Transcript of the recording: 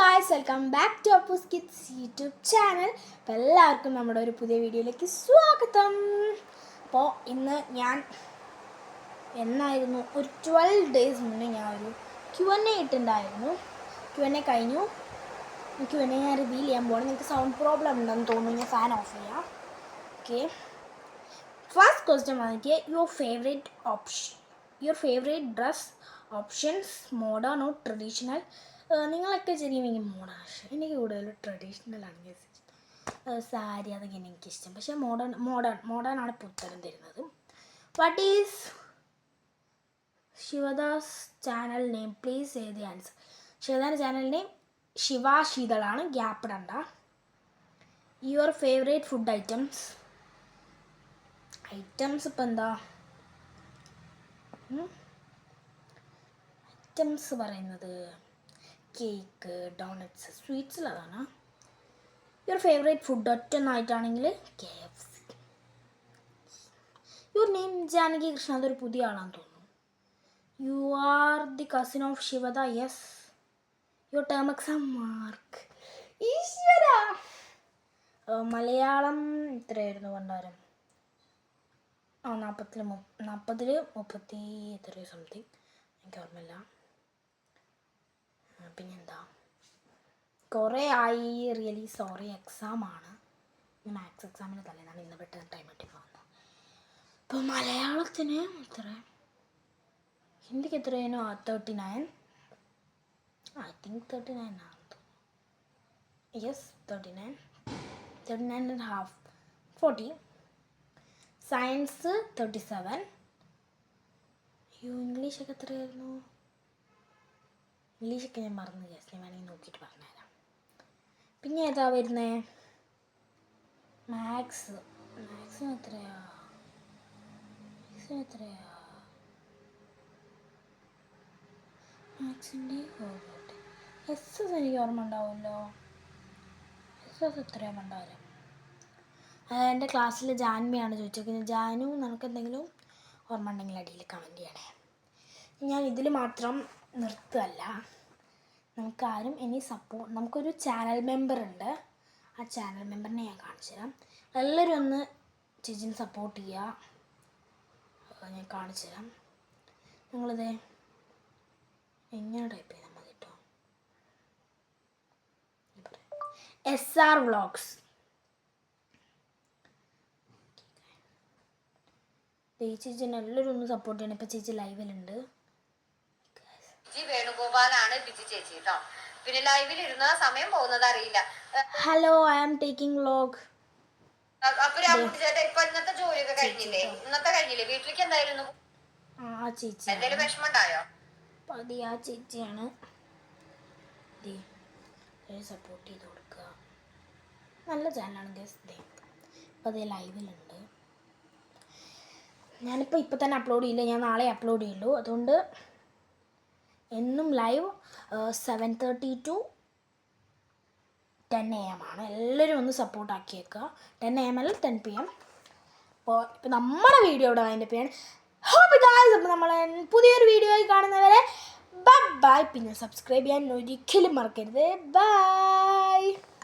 Guys, welcome back to Appus kids YouTube channel. അപ്പോൾ എല്ലാവർക്കും നമ്മുടെ ഒരു പുതിയ വീഡിയോയിലേക്ക് സ്വാഗതം. അപ്പോൾ ഇന്ന് ഞാൻ ഒരു 12 ഡേയ്സ് മുന്നേ ഞാൻ ഒരു Q&A ഇട്ടുണ്ടായിരുന്നു. Q&A കഴിഞ്ഞു. Q&A ഞാൻ റിവീൽ ചെയ്യാൻ പോകണം. നിങ്ങൾക്ക് സൗണ്ട് പ്രോബ്ലം ഉണ്ടെന്ന് തോന്നുന്നു. ഞാൻ ഫാൻ ഓഫ് ചെയ്യാം. ഓക്കെ, ഫസ്റ്റ് ക്വസ്റ്റ്യൻ വന്നിട്ട് your favourite dress options, modern or traditional. നിങ്ങളൊക്കെ ശരിക്കും മോഡേൺ ഇഷ്ടം. എനിക്ക് കൂടുതൽ ട്രഡീഷണലാണ് സാരി, അതൊക്കെ എനിക്കിഷ്ടം. പക്ഷേ മോഡേൺ ആണ് ഇപ്പോൾ ഉത്തരം തരുന്നത്. What is Shivadas channel name? Please say the answer. Shivadas channel name Shiva ശീതളാണ്, ഗ്യാപ്പ് ഇടണ്ട. യുവർ ഫേവറേറ്റ് ഫുഡ് ഐറ്റംസ് ഇപ്പം എന്താ ഐറ്റംസ് പറയുന്നത്? കേക്ക്, ഡോണറ്റ്സ്, സ്വീറ്റ്സിൽ അതാണ്. യുവർ ഫേവറേറ്റ് ഫുഡ് ഒറ്റൊന്നായിട്ടാണെങ്കിൽ KFC. Your name Janaki Krishna. അതൊരു പുതിയ ആളാന്ന് തോന്നുന്നു. You are the cousin of Shivada. Yes. Your term exam mark? ഈശ്വര, മലയാളം എത്രയായിരുന്നു പണ്ടാരം? 40 30 എത്രയോ സംതിങ്, എനിക്ക് ഓർമ്മയില്ല. പിന്നെന്താ, കുറേ ആയി. Really sorry. എക്സാമാണ്, മാത്സ് എക്സാമിന് തലേന്നാണ് ഇന്ന് പെട്ടെന്ന് ടൈം കിട്ടി പോകുന്നത്. ഇപ്പോൾ മലയാളത്തിന് എത്ര, ഹിന്ദിക്ക് എത്രയായിരുന്നു? 39. ഐ തിങ്ക് 39 ആണെന്ന് തോന്നുന്നു. യെസ്, 39.5. 40. സയൻസ് 37. ഇംഗ്ലീഷൊക്കെ എത്രയായിരുന്നു? ഇംഗ്ലീഷൊക്കെ ഞാൻ മറന്നു. ജസ്റ്റ് ഞാൻ വേണമെങ്കിൽ നോക്കിയിട്ട് പറഞ്ഞുതരാം. പിന്നെ ഏതാ വരുന്നത്? മാത്സിന് എത്രയാ? മാത്സിൻ്റെ എസ് എനിക്ക് ഓർമ്മ ഉണ്ടാവുമല്ലോ. എസ് എത്രയാ പണ്ടാരം? എൻ്റെ ക്ലാസ്സിൽ ജാൻവിയാണ് ചോദിച്ചേക്കുന്നത്. ജാനു, നമുക്ക് എന്തെങ്കിലും ഓർമ്മ ഉണ്ടെങ്കിൽ അടിയിൽ കമൻറ്റ് ചെയ്യണേ. ഞാൻ ഇതിൽ മാത്രം നിർത്തുകയല്ല. നമുക്കാരും ഇനി നമുക്കൊരു ചാനൽ മെമ്പർ ഉണ്ട്. ആ ചാനൽ മെമ്പറിനെ ഞാൻ കാണിച്ചു തരാം. എല്ലാവരും ഒന്ന് ചേച്ചിനെ സപ്പോർട്ട് ചെയ്യുക. ഞാൻ കാണിച്ചു തരാം. നിങ്ങളിത് എങ്ങനെ ടൈപ്പ് ചെയ്താൽ മതി കേട്ടോ. SR vlogs. ചേച്ചിനെ എല്ലാവരും ഒന്ന് സപ്പോർട്ട് ചെയ്യണം. ഇപ്പം ചേച്ചി ലൈവിലുണ്ട്. വേണുഗോപാലാണ് ബിജി ചേച്ചി കേട്ടോ. പിന്നെ ലൈവിൽ ഇരുന്ന സമയം പോകുന്നത് അറിയില്ല. Hello, I am taking vlog. അപ്പൊ രാമുട്ടിച്ചേട്ടാ, ഇപ്പൊ ഇന്നത്തെ ജോലിയൊക്കെ കഴിഞ്ഞില്ലേ? വീട്ടിലേക്ക് എന്തായാലും ചേച്ചി എന്തെങ്കിലും വിഷമം ഉണ്ടായോ? അതെ, ആ ചേച്ചിയാണ്. സപ്പോർട്ട് ചെയ്ത് കൊടുക്കുക. നല്ല ചാനലാണ് ഗസ്. ഇപ്പം അതേ ലൈവിലുണ്ട്. ഇപ്പം തന്നെ അപ്ലോഡ് ചെയ്യില്ല, ഞാൻ നാളെ അപ്ലോഡ് ചെയ്യുള്ളൂ. അതുകൊണ്ട് എന്നും ലൈവ് 7:30 to 10 AM ആണ്. എല്ലാവരും ഒന്ന് സപ്പോർട്ടാക്കി വെക്കുക. 10 AM അല്ല, 10 PM. അപ്പോൾ ഇപ്പം നമ്മുടെ വീഡിയോ ഇവിടെ അതിൻ്റെ പേരാണ്. ഹോപ്പ് ഗായ്സ്, അപ്പോൾ നമ്മൾ പുതിയൊരു വീഡിയോയിൽ കാണുന്നവരെ ബൈ. പിന്നെ സബ്സ്ക്രൈബ് ചെയ്യാൻ ഒരിക്കലും മറക്കരുത്. ബൈ.